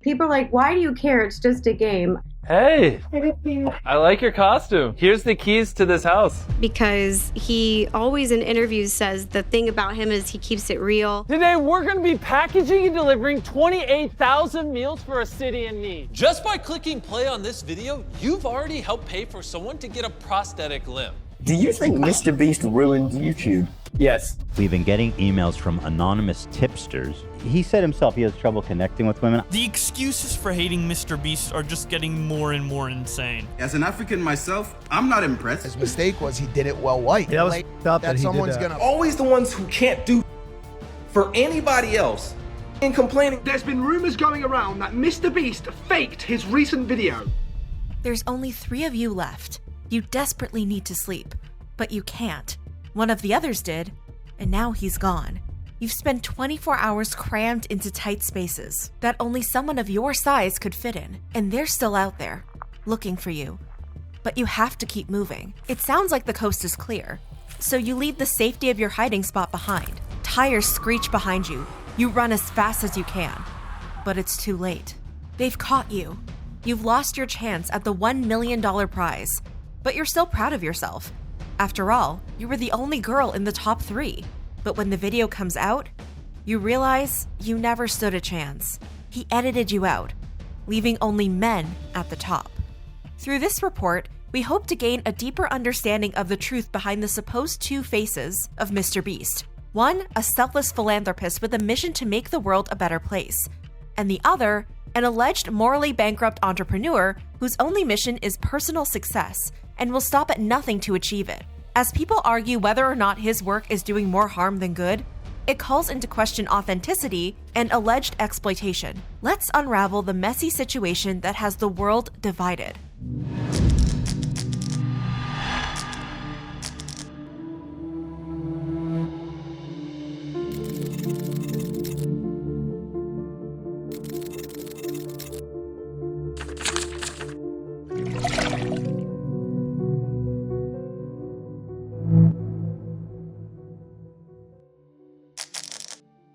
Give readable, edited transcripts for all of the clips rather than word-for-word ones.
People are like, why do you care? It's just a game. Hey, I like your costume. Here's the keys to this house. Because he always in interviews says the thing about him is he keeps it real. Today, we're gonna be packaging and delivering 28,000 meals for a city in need. Just by clicking play on this video, you've already helped pay for someone to get a prosthetic limb. Do you think MrBeast ruined YouTube? Yes. We've been getting emails from anonymous tipsters. He said himself he has trouble connecting with women. The excuses for hating MrBeast are just getting more and more insane. As an African myself, I'm not impressed. His mistake was he did it well white. Yeah, that was that someone's gonna always the ones who can't do for anybody else and complaining. There's been rumors going around that MrBeast faked his recent video. There's only 3 of you left. You desperately need to sleep, but you can't. One of the others did, and now he's gone. You've spent 24 hours crammed into tight spaces that only someone of your size could fit in, and they're still out there, looking for you. But you have to keep moving. It sounds like the coast is clear, so you leave the safety of your hiding spot behind. Tires screech behind you. You run as fast as you can, but it's too late. They've caught you. You've lost your chance at the $1 million prize, but you're still proud of yourself. After all, you were the only girl in the top 3. But when the video comes out, you realize you never stood a chance. He edited you out, leaving only men at the top. Through this report, we hope to gain a deeper understanding of the truth behind the supposed 2 faces of MrBeast. One, a selfless philanthropist with a mission to make the world a better place, and the other, an alleged morally bankrupt entrepreneur whose only mission is personal success and will stop at nothing to achieve it. As people argue whether or not his work is doing more harm than good, it calls into question authenticity and alleged exploitation. Let's unravel the messy situation that has the world divided.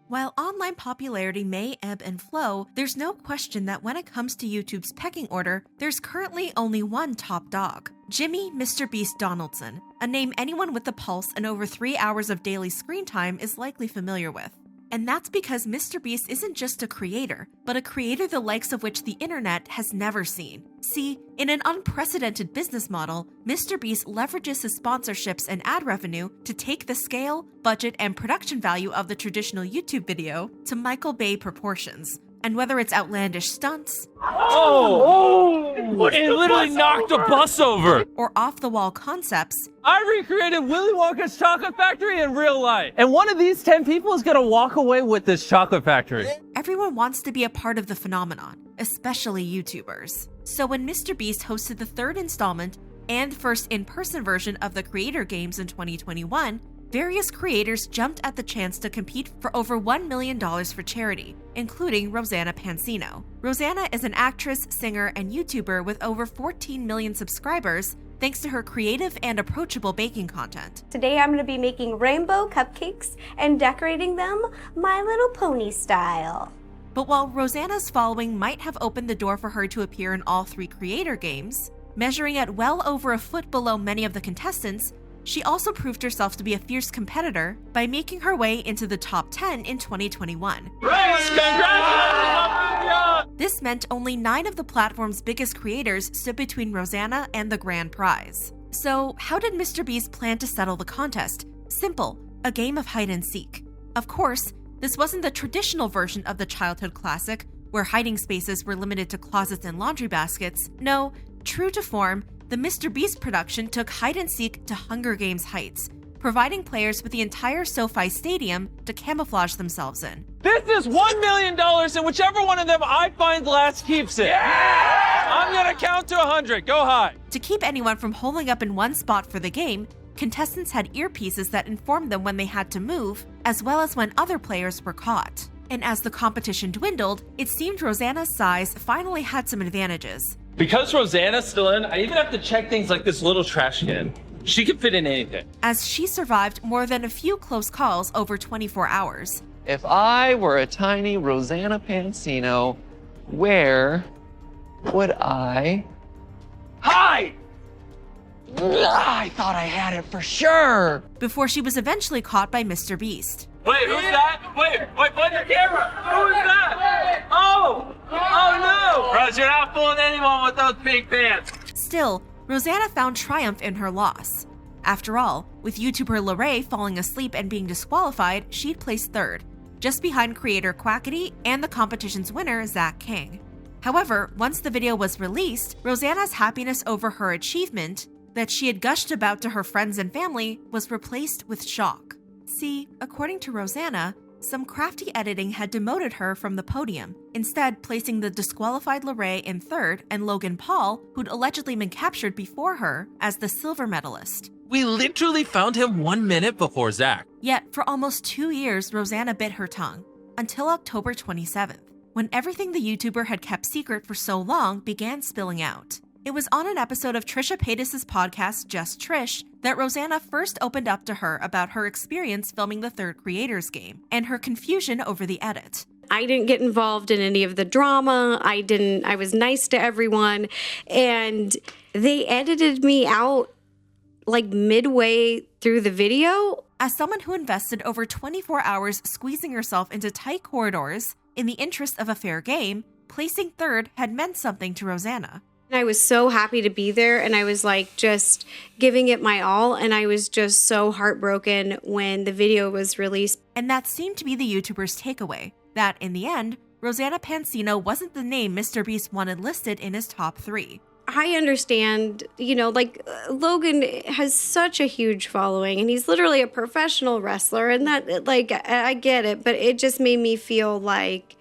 While online popularity may ebb and flow, there's no question that when it comes to YouTube's pecking order, there's currently only one top dog. Jimmy MrBeast Donaldson, a name anyone with a pulse and over 3 hours of daily screen time is likely familiar with. And that's because MrBeast isn't just a creator, but a creator the likes of which the internet has never seen. See, in an unprecedented business model, MrBeast leverages his sponsorships and ad revenue to take the scale, budget, and production value of the traditional YouTube video to Michael Bay proportions. And whether it's outlandish stunts, It literally knocked a bus over. Or off-the-wall concepts, I recreated Willy Wonka's chocolate factory in real life. And one of these 10 people is gonna walk away with this chocolate factory. everyone wants to be a part of the phenomenon, especially YouTubers. So when MrBeast hosted the 3rd installment and first in-person version of the Creator Games in 2021, various creators jumped at the chance to compete for over $1 million for charity, including Rosanna Pansino. Rosanna is an actress, singer, and YouTuber with over 14 million subscribers thanks to her creative and approachable baking content. Today I'm going to be making rainbow cupcakes and decorating them My Little Pony style. But while Rosanna's following might have opened the door for her to appear in all 3 Creator Games, measuring at well over a foot below many of the contestants, she also proved herself to be a fierce competitor by making her way into the top 10 in 2021. Congratulations! This meant only 9 of the platform's biggest creators stood between Rosanna and the grand prize. So how did MrBeast plan to settle the contest? Simple, a game of hide and seek. Of course, this wasn't the traditional version of the childhood classic, where hiding spaces were limited to closets and laundry baskets. No, true to form, the MrBeast production took hide and seek to Hunger Games heights, providing players with the entire SoFi Stadium to camouflage themselves in. This is $1 million, and whichever one of them I find last keeps it. Yeah! I'm gonna count to 100. Go high. To keep anyone from holding up in one spot for the game, contestants had earpieces that informed them when they had to move, as well as when other players were caught. And as the competition dwindled, it seemed Rosanna's size finally had some advantages. Because Rosanna's still in, I even have to check things like this little trash can. She can fit in anything. As she survived more than a few close calls over 24 hours. If I were a tiny Rosanna Pansino, Where would I hide? I thought I had it for sure. Before she was eventually caught by MrBeast. Wait, who's that? Wait, point your camera. Who is that? Oh no! Rose, you're not fooling anyone with those pink pants. Still, Rosanna found triumph in her loss. After all, with YouTuber Lorray falling asleep and being disqualified, she'd placed third, just behind creator Quackity and the competition's winner, Zach King. However, once the video was released, Rosanna's happiness over her achievement, that she had gushed about to her friends and family, was replaced with shock. See, according to Rosanna, some crafty editing had demoted her from the podium, instead placing the disqualified Lorray in third and Logan Paul, who'd allegedly been captured before her, as the silver medalist. We literally found him 1 minute before Zach. Yet, for almost 2 years, Rosanna bit her tongue, until October 27th, when everything the YouTuber had kept secret for so long began spilling out. It was on an episode of Trisha Paytas' podcast, Just Trish, that Rosanna first opened up to her about her experience filming the third Creators game and her confusion over the edit. I didn't get involved in any of the drama. I was nice to everyone. And they edited me out like midway through the video. As someone who invested over 24 hours squeezing herself into tight corridors in the interest of a fair game, placing third had meant something to Rosanna. I was so happy to be there, and I was like just giving it my all, and I was just so heartbroken when the video was released. And that seemed to be the YouTuber's takeaway, that in the end, Rosanna Pansino wasn't the name MrBeast wanted listed in his top 3. I understand, Logan has such a huge following, and he's literally a professional wrestler, and that, I get it, but it just made me feel like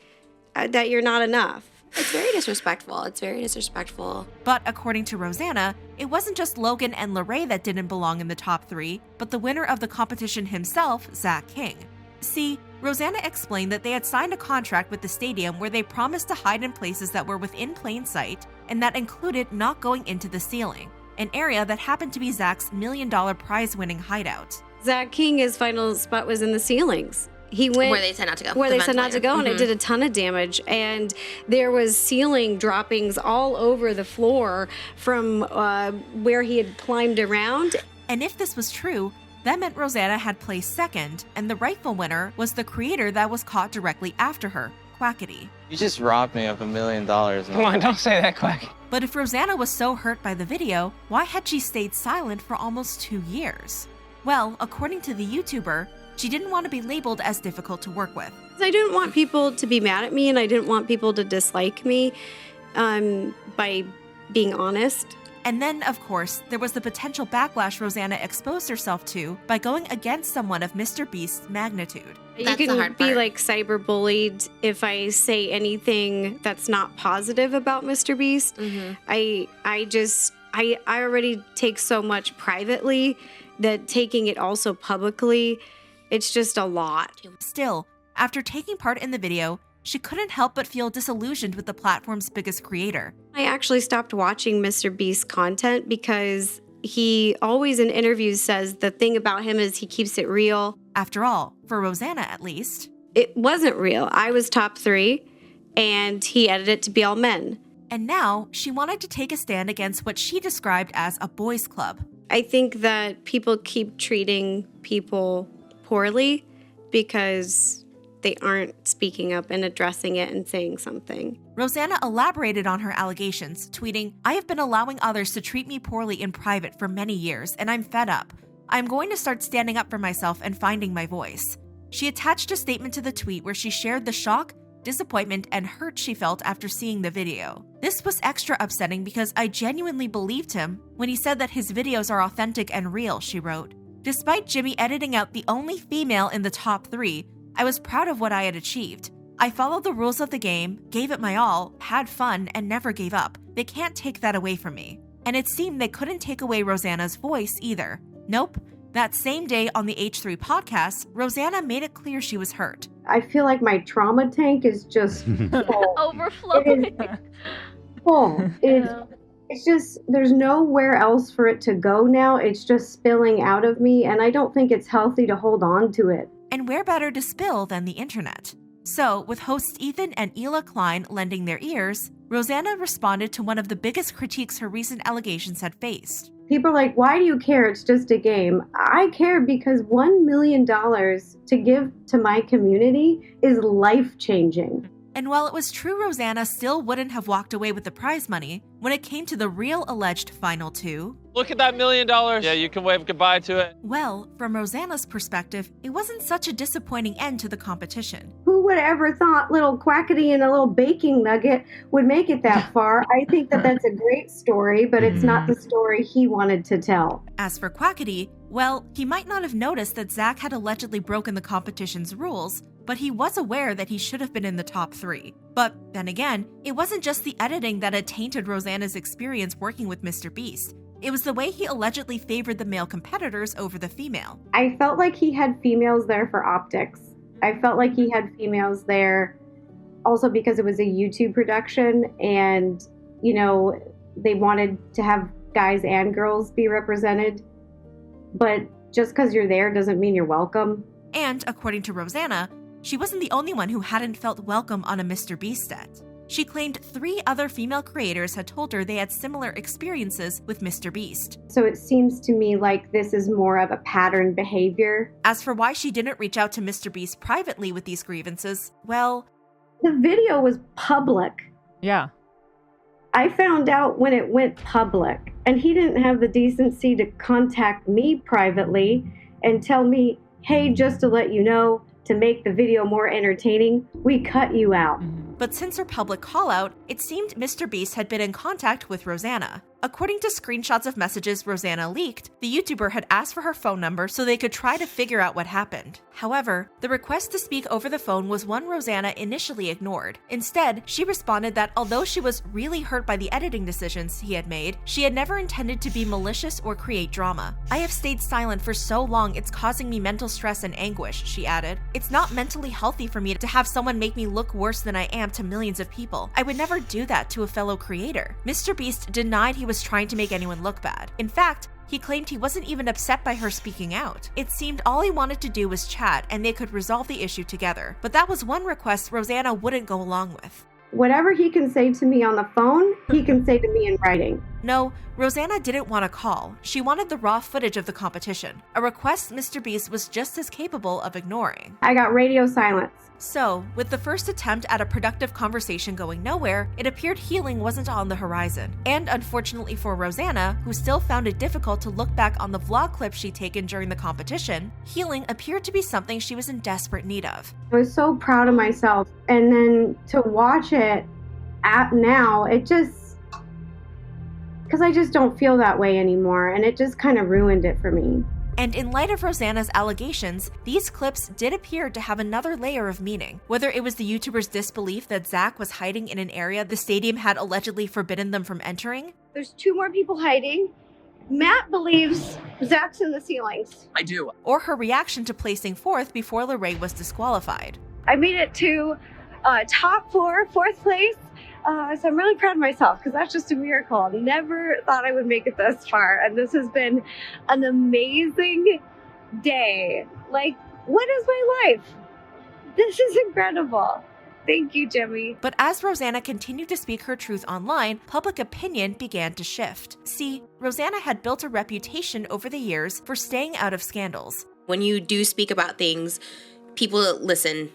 that you're not enough. It's very disrespectful. It's very disrespectful. But according to Rosanna, it wasn't just Logan and Lorray that didn't belong in the top 3, but the winner of the competition himself, Zach King. See, Rosanna explained that they had signed a contract with the stadium where they promised to hide in places that were within plain sight, and that included not going into the ceiling, an area that happened to be Zach's $1 million prize-winning hideout. Zach King, his final spot was in the ceilings. He went where they said not to go. Where they said not to go, and it did a ton of damage. And there was ceiling droppings all over the floor from where he had climbed around. And if this was true, that meant Rosanna had placed second, and the rightful winner was the creator that was caught directly after her, Quackity. You just robbed me of $1 million. Come on, don't say that, Quack. But if Rosanna was so hurt by the video, why had she stayed silent for almost 2 years? Well, according to the YouTuber, she didn't want to be labeled as difficult to work with. I didn't want people to be mad at me, and I didn't want people to dislike me by being honest. And then, of course, there was the potential backlash Rosanna exposed herself to by going against someone of MrBeast's magnitude. You can be cyberbullied if I say anything that's not positive about MrBeast. I already take so much privately that taking it also publicly, it's just a lot. Still, after taking part in the video, she couldn't help but feel disillusioned with the platform's biggest creator. I actually stopped watching MrBeast's content because he always in interviews says the thing about him is he keeps it real. After all, for Rosanna at least, it wasn't real. I was top 3, and he edited it to be all men. And now she wanted to take a stand against what she described as a boys' club. I think that people keep treating people poorly because they aren't speaking up and addressing it and saying something. Rosanna elaborated on her allegations, tweeting, "I have been allowing others to treat me poorly in private for many years, and I'm fed up. I'm going to start standing up for myself and finding my voice." She attached a statement to the tweet where she shared the shock, disappointment, and hurt she felt after seeing the video. This was extra upsetting because I genuinely believed him when he said that his videos are authentic and real, she wrote. Despite Jimmy editing out the only female in the top 3, I was proud of what I had achieved. I followed the rules of the game, gave it my all, had fun, and never gave up. They can't take that away from me. And it seemed they couldn't take away Rosanna's voice either. Nope. That same day on the H3 podcast, Rosanna made it clear she was hurt. I feel like my trauma tank is just full. Overflowing. It is full. It's just, there's nowhere else for it to go now. It's just spilling out of me, and I don't think it's healthy to hold on to it. And where better to spill than the internet? So, with hosts Ethan and Ela Klein lending their ears, Rosanna responded to one of the biggest critiques her recent allegations had faced. People are like, why do you care? It's just a game. I care because $1 million to give to my community is life-changing. And while it was true Rosanna still wouldn't have walked away with the prize money, when it came to the real alleged final two, Look at that $1 million. Yeah, you can wave goodbye to it. well, from Rosanna's perspective, it wasn't such a disappointing end to the competition. Who would have ever thought little Quackity and a little baking nugget would make it that far? I think that that's a great story, but it's not the story he wanted to tell. As for Quackity, well, he might not have noticed that Zach had allegedly broken the competition's rules, but he was aware that he should have been in the top 3. But then again, it wasn't just the editing that had tainted Rosanna's experience working with MrBeast. It was the way he allegedly favored the male competitors over the female. I felt like he had females there for optics. I felt like he had females there also because it was a YouTube production and, you know, they wanted to have guys and girls be represented. But just because you're there doesn't mean you're welcome. And according to Rosanna, she wasn't the only one who hadn't felt welcome on a MrBeast set. She claimed 3 other female creators had told her they had similar experiences with MrBeast. So it seems to me like this is more of a pattern behavior. As for why she didn't reach out to MrBeast privately with these grievances, well, the video was public. Yeah. I found out when it went public, and he didn't have the decency to contact me privately and tell me, hey, just to let you know, to make the video more entertaining, we cut you out. But since her public call-out, it seemed MrBeast had been in contact with Rosanna. According to screenshots of messages Rosanna leaked, the YouTuber had asked for her phone number so they could try to figure out what happened. However, the request to speak over the phone was one Rosanna initially ignored. Instead, she responded that although she was really hurt by the editing decisions he had made, she had never intended to be malicious or create drama. I have stayed silent for so long it's causing me mental stress and anguish, she added. It's not mentally healthy for me to have someone make me look worse than I am to millions of people. I would never do that to a fellow creator. MrBeast denied he was trying to make anyone look bad. In fact, he claimed he wasn't even upset by her speaking out. It seemed all he wanted to do was chat and they could resolve the issue together. But that was one request Rosanna wouldn't go along with. Whatever he can say to me on the phone, he can say to me in writing. No, Rosanna didn't want a call. She wanted the raw footage of the competition, a request MrBeast was just as capable of ignoring. I got radio silence. So, with the first attempt at a productive conversation going nowhere, it appeared healing wasn't on the horizon. And unfortunately for Rosanna, who still found it difficult to look back on the vlog clips she'd taken during the competition, healing appeared to be something she was in desperate need of. I was so proud of myself. And then to watch it now, it just... because I just don't feel that way anymore, and it just kind of ruined it for me. And in light of Rosanna's allegations, these clips did appear to have another layer of meaning. Whether it was the YouTuber's disbelief that Zach was hiding in an area the stadium had allegedly forbidden them from entering. There's 2 more people hiding. Matt believes Zach's in the ceilings. I do. Or her reaction to placing 4th before Lorraine was disqualified. I made it to top 4, 4th place. So I'm really proud of myself because that's just a miracle. I never thought I would make it this far. And this has been an amazing day. Like, what is my life? This is incredible. Thank you, Jimmy. But as Rosanna continued to speak her truth online, public opinion began to shift. See, Rosanna had built a reputation over the years for staying out of scandals. When you do speak about things, people listen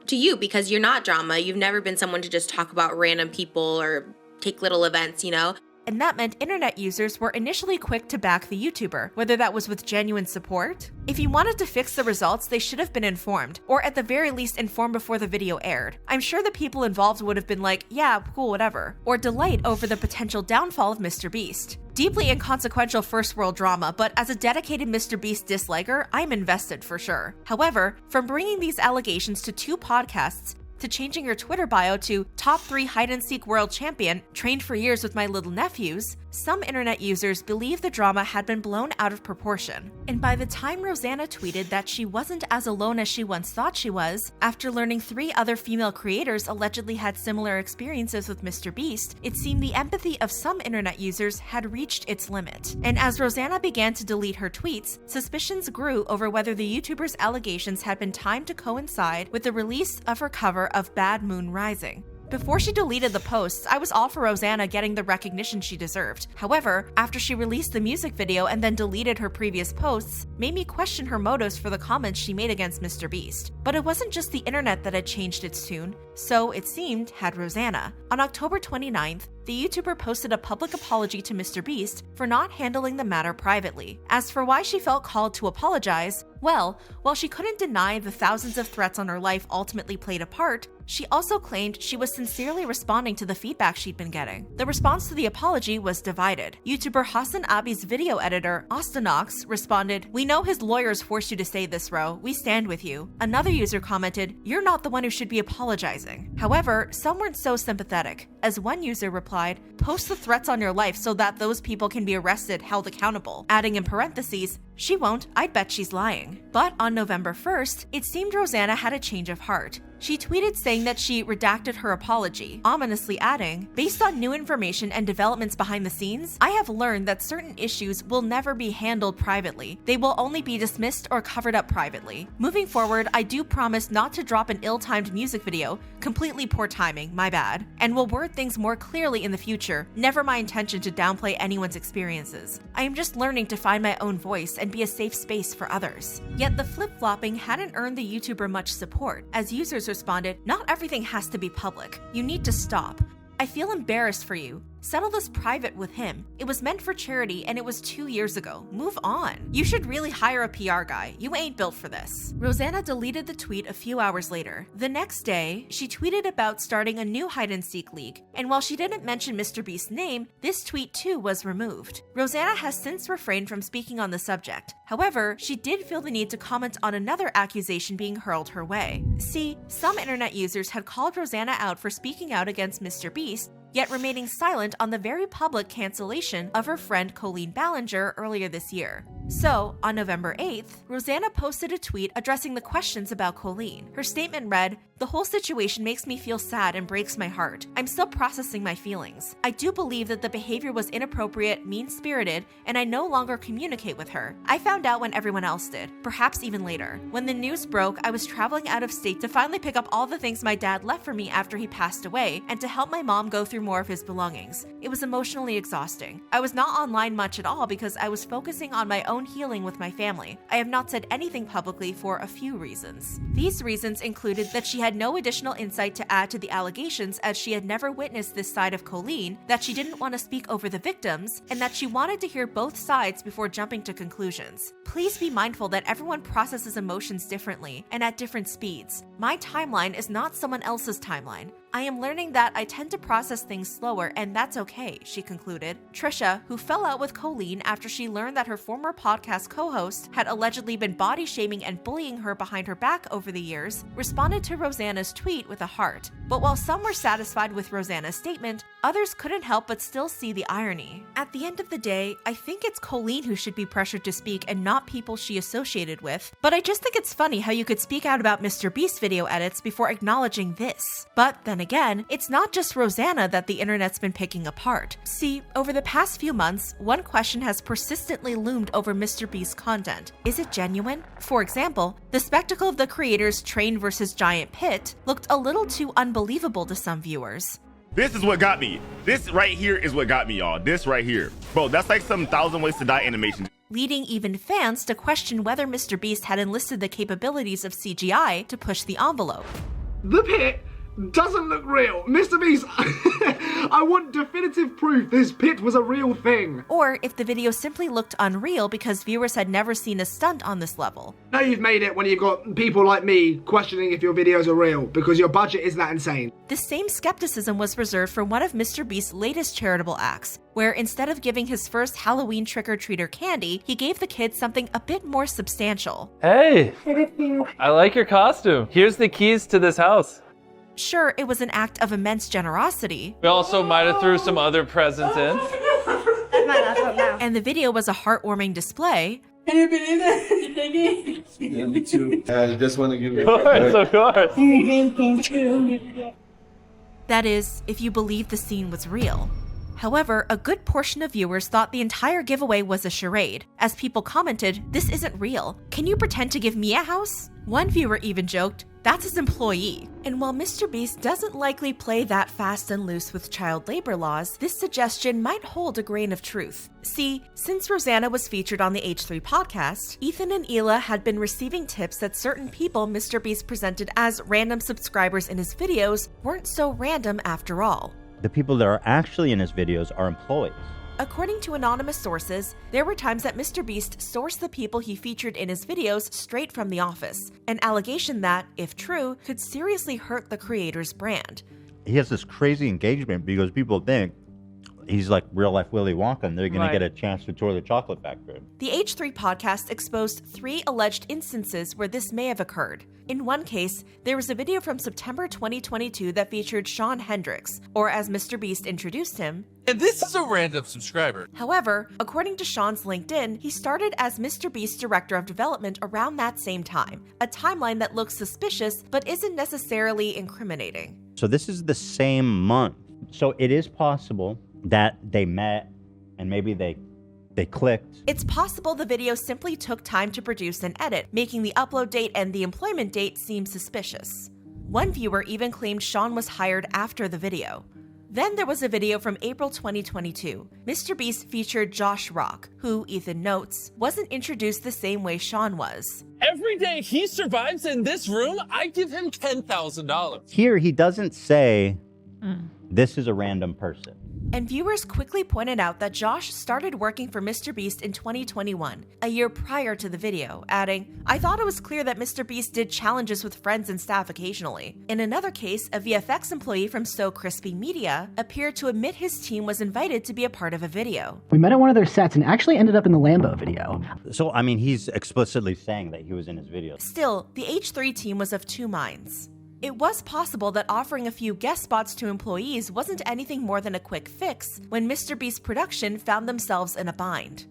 to you because you're not drama. You've never been someone to just talk about random people or take little events, you know? And that meant internet users were initially quick to back the YouTuber, whether that was with genuine support. If you wanted to fix the results, they should have been informed, or at the very least informed before the video aired. I'm sure the people involved would have been like, yeah, cool, whatever, or delight over the potential downfall of MrBeast. Deeply inconsequential first world drama, but as a dedicated MrBeast disliker, I'm invested for sure. However, from bringing these allegations to 2 podcasts, to changing her Twitter bio to top 3 hide-and-seek world champion, trained for years with my little nephews, some internet users believe the drama had been blown out of proportion. And by the time Rosanna tweeted that she wasn't as alone as she once thought she was, after learning 3 other female creators allegedly had similar experiences with MrBeast, it seemed the empathy of some internet users had reached its limit. And as Rosanna began to delete her tweets, suspicions grew over whether the YouTuber's allegations had been timed to coincide with the release of her cover of Bad Moon Rising. Before she deleted the posts, I was all for Rosanna getting the recognition she deserved. However, after she released the music video and then deleted her previous posts, made me question her motives for the comments she made against MrBeast. But it wasn't just the internet that had changed its tune, so it seemed had Rosanna. On October 29th, the YouTuber posted a public apology to MrBeast for not handling the matter privately. As for why she felt called to apologize, well, while she couldn't deny the thousands of threats on her life ultimately played a part, she also claimed she was sincerely responding to the feedback she'd been getting. The response to the apology was divided. YouTuber Hassan Abi's video editor, Austinox, responded, "We know his lawyers forced you to say this, Ro. We stand with you." Another user commented, "You're not the one who should be apologizing." However, some weren't so sympathetic, as one user replied, "Post the threats on your life so that those people can be arrested, held accountable," adding in parentheses, "She won't, I'd bet she's lying." But on November 1st, it seemed Rosanna had a change of heart. She tweeted saying that she redacted her apology, ominously adding, "Based on new information and developments behind the scenes, I have learned that certain issues will never be handled privately. They will only be dismissed or covered up privately. Moving forward, I do promise not to drop an ill-timed music video, completely poor timing, my bad, and will word things more clearly in the future, never my intention to downplay anyone's experiences. I am just learning to find my own voice and be a safe space for others." Yet the flip-flopping hadn't earned the YouTuber much support, as users responded, "Not everything has to be public. You need to stop. I feel embarrassed for you. Settle this private with him. It was meant for charity and it was 2 years ago. Move on. You should really hire a PR guy. You ain't built for this." Rosanna deleted the tweet a few hours later. The next day, she tweeted about starting a new hide-and-seek league, and while she didn't mention MrBeast's name, this tweet too was removed. Rosanna has since refrained from speaking on the subject. However, she did feel the need to comment on another accusation being hurled her way. See, some internet users had called Rosanna out for speaking out against MrBeast, yet remaining silent on the very public cancellation of her friend Colleen Ballinger earlier this year. So, on November 8th, Rosanna posted a tweet addressing the questions about Colleen. Her statement read, "The whole situation makes me feel sad and breaks my heart. I'm still processing my feelings. I do believe that the behavior was inappropriate, mean-spirited, and I no longer communicate with her. I found out when everyone else did, perhaps even later. When the news broke, I was traveling out of state to finally pick up all the things my dad left for me after he passed away, and to help my mom go through more of his belongings. It was emotionally exhausting. I was not online much at all because I was focusing on my own healing with my family. I have not said anything publicly for a few reasons." These reasons included that she had no additional insight to add to the allegations as she had never witnessed this side of Colleen, that she didn't want to speak over the victims, and that she wanted to hear both sides before jumping to conclusions. Please be mindful that everyone processes emotions differently and at different speeds. My timeline is not someone else's timeline. I am learning that I tend to process things slower, and that's okay, she concluded. Trisha, who fell out with Colleen after she learned that her former podcast co-host had allegedly been body shaming and bullying her behind her back over the years, responded to Rosanna's tweet with a heart. But while some were satisfied with Rosanna's statement, others couldn't help but still see the irony. At the end of the day, I think it's Colleen who should be pressured to speak and not people she associated with. But I just think it's funny how you could speak out about MrBeast video edits before acknowledging this. But then again, it's not just Rosanna that the internet's been picking apart. See, over the past few months, one question has persistently loomed over MrBeast's content. Is it genuine? For example, the spectacle of the creator's train versus giant pit looked a little too unbelievable to some viewers. This is what got me. This right here is what got me, y'all. This right here. Bro, that's like some 1,000 Ways to Die animation. Leading even fans to question whether MrBeast had enlisted the capabilities of CGI to push the envelope. The pit doesn't look real. MrBeast, I want definitive proof this pit was a real thing. Or if the video simply looked unreal because viewers had never seen a stunt on this level. Now you've made it when you've got people like me questioning if your videos are real because your budget is that insane. The same skepticism was reserved for one of MrBeast's latest charitable acts, where instead of giving his first Halloween trick-or-treater candy, he gave the kids something a bit more substantial. Hey, I like your costume. Here's the keys to this house. Sure, it was an act of immense generosity. We also might have threw some other presents in. And the video was a heartwarming display. Can you believe it? Yeah, me too. I just want to give you Of course. That is, if you believe the scene was real. However, a good portion of viewers thought the entire giveaway was a charade, as people commented, "This isn't real. Can you pretend to give me a house?" One viewer even joked, "That's his employee." And while MrBeast doesn't likely play that fast and loose with child labor laws, this suggestion might hold a grain of truth. See, since Rosanna was featured on the H3 podcast, Ethan and Hila had been receiving tips that certain people MrBeast presented as random subscribers in his videos weren't so random after all. The people that are actually in his videos are employees. According to anonymous sources, there were times that MrBeast sourced the people he featured in his videos straight from the office, an allegation that, if true, could seriously hurt the creator's brand. He has this crazy engagement because people think he's like real-life Willy Wonka and they're going to get a chance to tour the chocolate factory. The H3 podcast exposed 3 alleged instances where this may have occurred. In one case, there was a video from September 2022 that featured Sean Hendricks, or as MrBeast introduced him. And this is a random subscriber. However, according to Sean's LinkedIn, he started as MrBeast's Director of Development around that same time, a timeline that looks suspicious but isn't necessarily incriminating. So this is the same month. So it is possible that they met and maybe they clicked. It's possible the video simply took time to produce and edit, making the upload date and the employment date seem suspicious. One viewer even claimed Sean was hired after the video. Then there was a video from April 2022. MrBeast featured Josh Rock, who, Ethan notes, wasn't introduced the same way Sean was. Every day he survives in this room, I give him $10,000. Here he doesn't say, this is a random person. And viewers quickly pointed out that Josh started working for MrBeast in 2021, a year prior to the video, adding, "I thought it was clear that MrBeast did challenges with friends and staff occasionally." In another case, a VFX employee from So Crispy Media appeared to admit his team was invited to be a part of a video. We met at one of their sets and actually ended up in the Lambo video. So, I mean, he's explicitly saying that he was in his video. Still, the H3 team was of two minds. It was possible that offering a few guest spots to employees wasn't anything more than a quick fix when MrBeast production found themselves in a bind.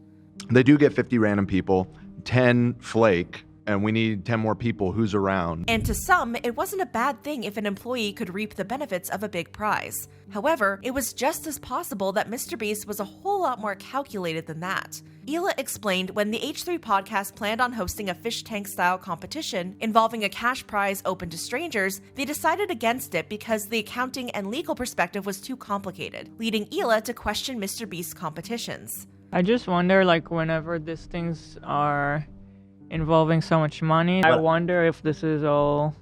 They do get 50 random people, 10 flake, and we need 10 more people. Who's around? And to some, it wasn't a bad thing if an employee could reap the benefits of a big prize. However, it was just as possible that MrBeast was a whole lot more calculated than that. Hila explained when the H3 podcast planned on hosting a fish tank style competition involving a cash prize open to strangers, they decided against it because the accounting and legal perspective was too complicated, leading Hila to question MrBeast's competitions. I just wonder, like, whenever these things are involving so much money, I wonder if this is all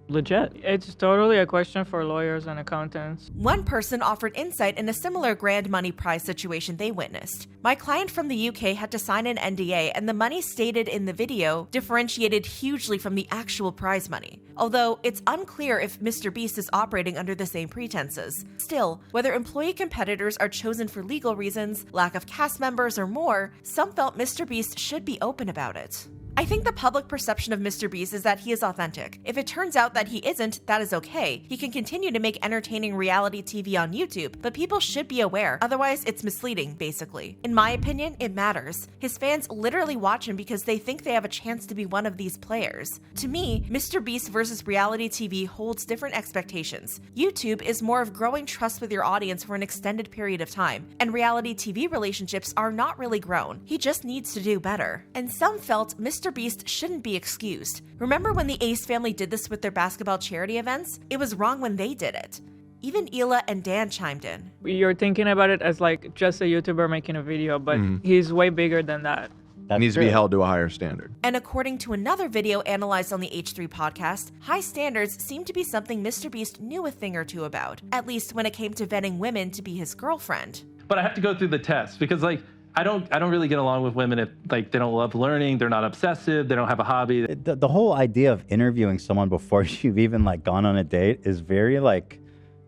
legit. It's totally a question for lawyers and accountants. One person offered insight in a similar grand money prize situation they witnessed. My client from the UK had to sign an NDA, and the money stated in the video differentiated hugely from the actual prize money. Although it's unclear if MrBeast is operating under the same pretenses. Still, whether employee competitors are chosen for legal reasons, lack of cast members, or more, some felt MrBeast should be open about it. I think the public perception of MrBeast is that he is authentic. If it turns out that he isn't, that is okay. He can continue to make entertaining reality TV on YouTube, but people should be aware, otherwise it's misleading, basically. In my opinion, it matters. His fans literally watch him because they think they have a chance to be one of these players. To me, MrBeast versus reality TV holds different expectations. YouTube is more of growing trust with your audience for an extended period of time, and reality TV relationships are not really grown. He just needs to do better. And some felt MrBeast shouldn't be excused. Remember when the Ace family did this with their basketball charity events? It was wrong when they did it. Even Hila and Dan chimed in. You're thinking about it as like just a YouTuber making a video, but he's way bigger than that. That needs to be held to a higher standard. And according to another video analyzed on the H3 podcast, high standards seem to be something MrBeast knew a thing or two about, at least when it came to vetting women to be his girlfriend. But I have to go through the test because, like, I don't really get along with women if, like, they don't love learning, they're not obsessive, they don't have a hobby. The whole idea of interviewing someone before you've even, like, gone on a date is very, like,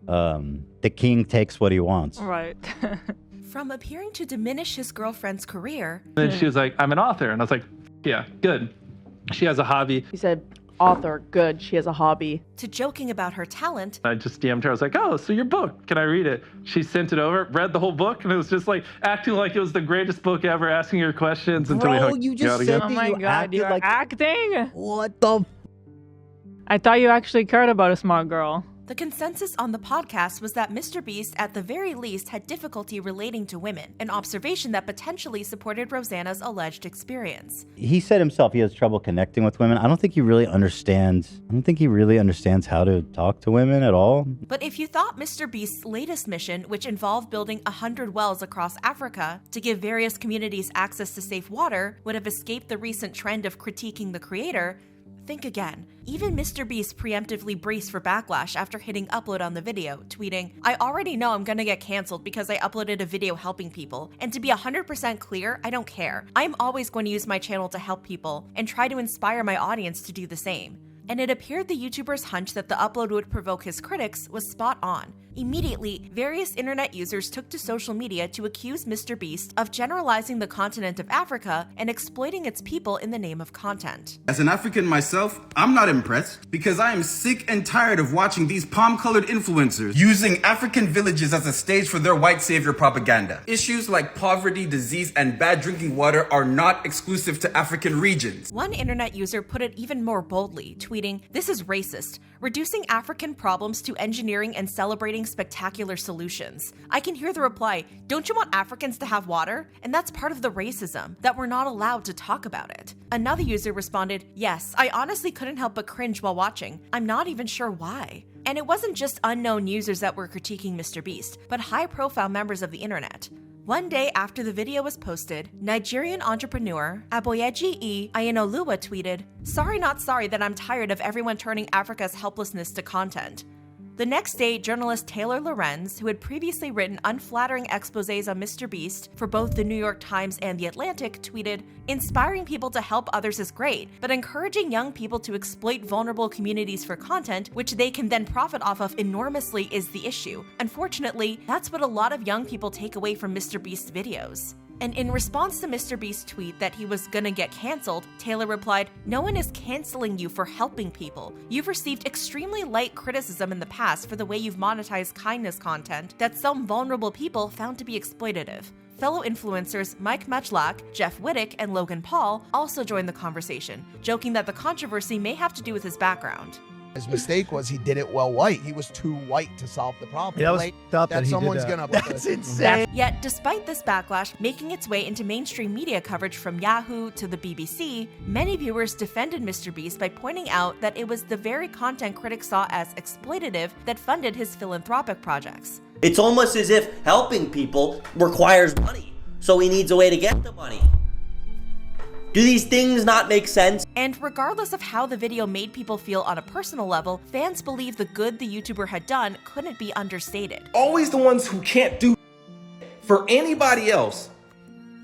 the king takes what he wants. Right. From appearing to diminish his girlfriend's career. And then she was like, I'm an author. And I was like, yeah, good. She has a hobby. He said, author. Good, she has a hobby. To joking about her talent. I just DM'd her. I was like, oh, so your book, can I read it? She sent it over, read the whole book, and it was just like acting like it was the greatest book ever, asking her questions until we you just said again. that you acted like acting? What the? I thought you actually cared about a smart girl. The consensus on the podcast was that MrBeast at the very least had difficulty relating to women, an observation that potentially supported Rosanna's alleged experience. He said himself he has trouble connecting with women. I don't think he really understands how to talk to women at all. But if you thought MrBeast's latest mission, which involved building 100 wells across Africa to give various communities access to safe water, would have escaped the recent trend of critiquing the creator, think again. Even MrBeast preemptively braced for backlash after hitting upload on the video, tweeting, "I already know I'm gonna get cancelled because I uploaded a video helping people, and to be 100% clear, I don't care. I'm always going to use my channel to help people and try to inspire my audience to do the same." And it appeared the YouTuber's hunch that the upload would provoke his critics was spot on. Immediately, various internet users took to social media to accuse MrBeast of generalizing the continent of Africa and exploiting its people in the name of content. As an African myself, I'm not impressed because I am sick and tired of watching these palm-colored influencers using African villages as a stage for their white savior propaganda. Issues like poverty, disease, and bad drinking water are not exclusive to African regions. One internet user put it even more boldly, tweeting, "This is racist, reducing African problems to engineering and celebrating spectacular solutions." I can hear the reply, "Don't you want Africans to have water?" And that's part of the racism, that we're not allowed to talk about it. Another user responded, "Yes, I honestly couldn't help but cringe while watching. I'm not even sure why." And it wasn't just unknown users that were critiquing MrBeast, but high-profile members of the internet. One day after the video was posted, Nigerian entrepreneur Aboyeji E. Ayenoluwa tweeted, "Sorry not sorry that I'm tired of everyone turning Africa's helplessness to content." The next day, journalist Taylor Lorenz, who had previously written unflattering exposés on MrBeast for both the New York Times and The Atlantic, tweeted, "Inspiring people to help others is great, but encouraging young people to exploit vulnerable communities for content, which they can then profit off of enormously, is the issue. Unfortunately, that's what a lot of young people take away from MrBeast's videos." And in response to MrBeast's tweet that he was gonna get cancelled, Taylor replied, "No one is canceling you for helping people. You've received extremely light criticism in the past for the way you've monetized kindness content that some vulnerable people found to be exploitative." Fellow influencers Mike Matchlock, Jeff Wittick, and Logan Paul also joined the conversation, joking that the controversy may have to do with his background. His mistake was he did it well white. He was too white to solve the problem. Yeah, that was tough that he someone's did gonna. That's insane. Yet, despite this backlash making its way into mainstream media coverage from Yahoo to the BBC, many viewers defended MrBeast by pointing out that it was the very content critics saw as exploitative that funded his philanthropic projects. It's almost as if helping people requires money, so he needs a way to get the money. Do these things not make sense? And regardless of how the video made people feel on a personal level, fans believe the good the YouTuber had done couldn't be understated. Always the ones who can't do for anybody else,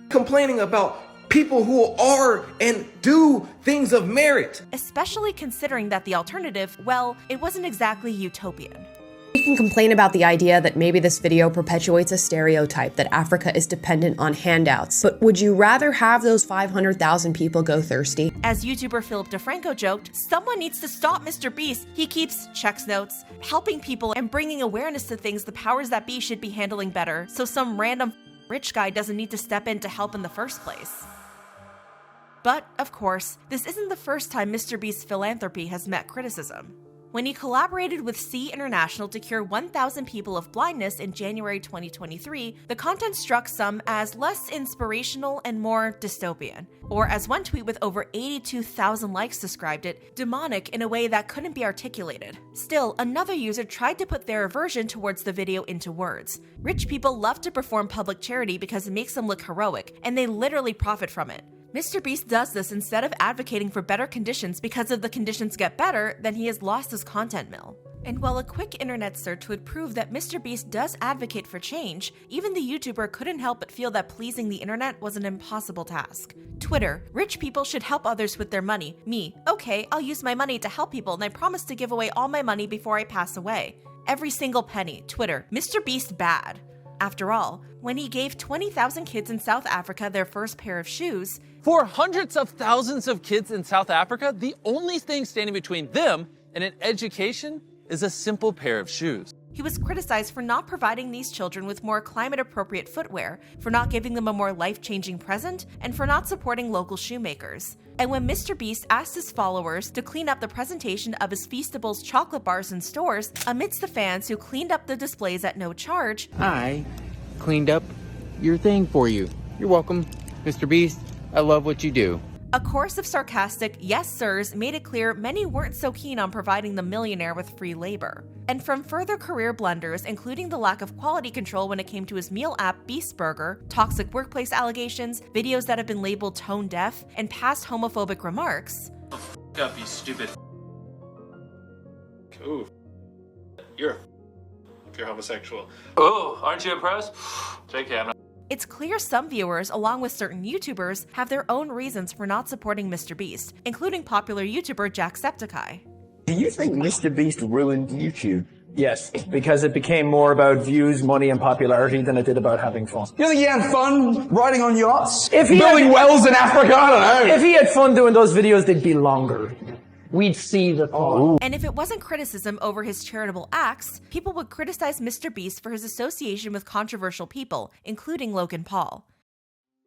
complaining about people who are and do things of merit. Especially considering that the alternative, well, it wasn't exactly utopian. You can complain about the idea that maybe this video perpetuates a stereotype that Africa is dependent on handouts, but would you rather have those 500,000 people go thirsty? As YouTuber Philip DeFranco joked, "Someone needs to stop MrBeast. He keeps checks notes, helping people and bringing awareness to things the powers that be should be handling better, so some random rich guy doesn't need to step in to help in the first place." But, of course, this isn't the first time MrBeast's philanthropy has met criticism. When he collaborated with C International to cure 1,000 people of blindness in January 2023, the content struck some as less inspirational and more dystopian. Or as one tweet with over 82,000 likes described it, demonic in a way that couldn't be articulated. Still, another user tried to put their aversion towards the video into words. Rich people love to perform public charity because it makes them look heroic, and they literally profit from it. MrBeast does this instead of advocating for better conditions because if the conditions get better, then he has lost his content mill. And while a quick internet search would prove that MrBeast does advocate for change, even the YouTuber couldn't help but feel that pleasing the internet was an impossible task. Twitter, "Rich people should help others with their money. Me, okay, I'll use my money to help people and I promise to give away all my money before I pass away. Every single penny. Twitter, MrBeast bad." After all, when he gave 20,000 kids in South Africa their first pair of shoes, for hundreds of thousands of kids in South Africa, the only thing standing between them and an education is a simple pair of shoes. he was criticized for not providing these children with more climate-appropriate footwear, for not giving them a more life-changing present, and for not supporting local shoemakers. And when MrBeast asked his followers to clean up the presentation of his Feastables chocolate bars in stores, amidst the fans who cleaned up the displays at no charge, I cleaned up your thing for you. You're welcome, MrBeast. I love what you do. a chorus of sarcastic yes sirs made it clear many weren't so keen on providing the millionaire with free labor. And from further career blunders, including the lack of quality control when it came to his meal app Beast Burger, toxic workplace allegations, videos that have been labeled tone deaf, and past homophobic remarks. F up, you stupid. Ooh. You're if you're homosexual. Oh, aren't you impressed? JK, I'm not. It's clear some viewers, along with certain YouTubers, have their own reasons for not supporting MrBeast, including popular YouTuber Jacksepticeye. Do you think MrBeast ruined YouTube? Yes, because it became more about views, money, and popularity than it did about having fun. You think he had fun riding on yachts? If he building wells in Africa? I don't know. If he had fun doing those videos, they'd be longer. We'd see the fun. And if it wasn't criticism over his charitable acts, people would criticize MrBeast for his association with controversial people, including Logan Paul.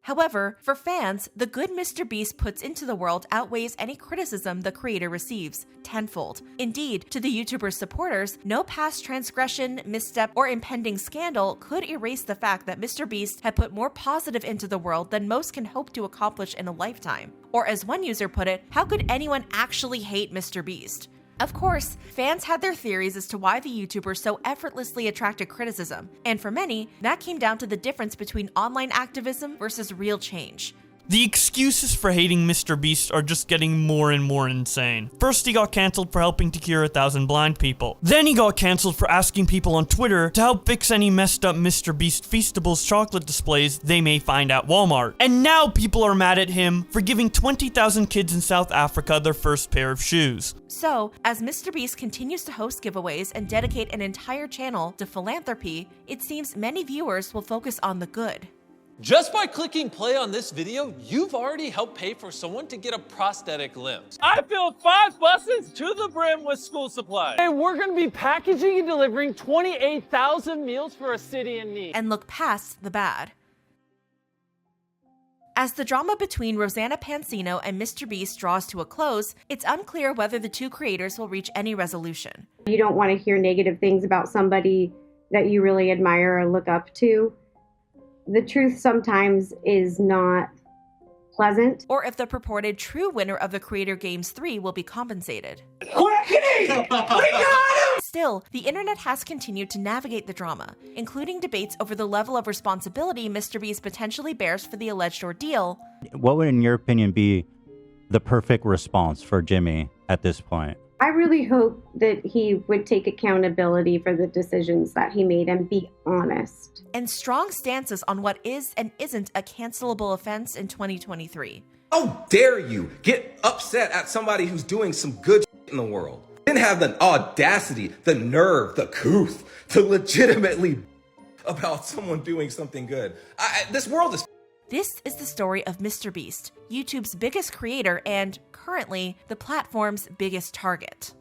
However, for fans, the good MrBeast puts into the world outweighs any criticism the creator receives, tenfold. Indeed, to the YouTuber's supporters, no past transgression, misstep, or impending scandal could erase the fact that MrBeast had put more positive into the world than most can hope to accomplish in a lifetime. Or as one user put it, how could anyone actually hate MrBeast? Of course, fans had their theories as to why the YouTuber so effortlessly attracted criticism, and for many, that came down to the difference between online activism versus real change. The excuses for hating MrBeast are just getting more and more insane. First, he got cancelled for helping to cure 1,000 blind people. Then he got cancelled for asking people on Twitter to help fix any messed up MrBeast Feastables chocolate displays they may find at Walmart. And now people are mad at him for giving 20,000 kids in South Africa their first pair of shoes. So, as MrBeast continues to host giveaways and dedicate an entire channel to philanthropy, it seems many viewers will focus on the good. Just by clicking play on this video, you've already helped pay for someone to get a prosthetic limb. I filled 5 buses to the brim with school supplies. And we're gonna be packaging and delivering 28,000 meals for a city in need. And look past the bad. As the drama between Rosanna Pansino and MrBeast draws to a close, it's unclear whether the two creators will reach any resolution. You don't want to hear negative things about somebody that you really admire or look up to. The truth sometimes is not pleasant. Or if the purported true winner of the Creator Games 3 will be compensated. Still, the internet has continued to navigate the drama, including debates over the level of responsibility MrBeast potentially bears for the alleged ordeal. What would, in your opinion, be the perfect response for Jimmy at this point? I really hope that he would take accountability for the decisions that he made and be honest. And strong stances on what is and isn't a cancelable offense in 2023. How dare you get upset at somebody who's doing some good shit in the world? Didn't have the audacity, the nerve, the couth to legitimately about someone doing something good. This world is. This is the story of MrBeast, YouTube's biggest creator and, currently, the platform's biggest target.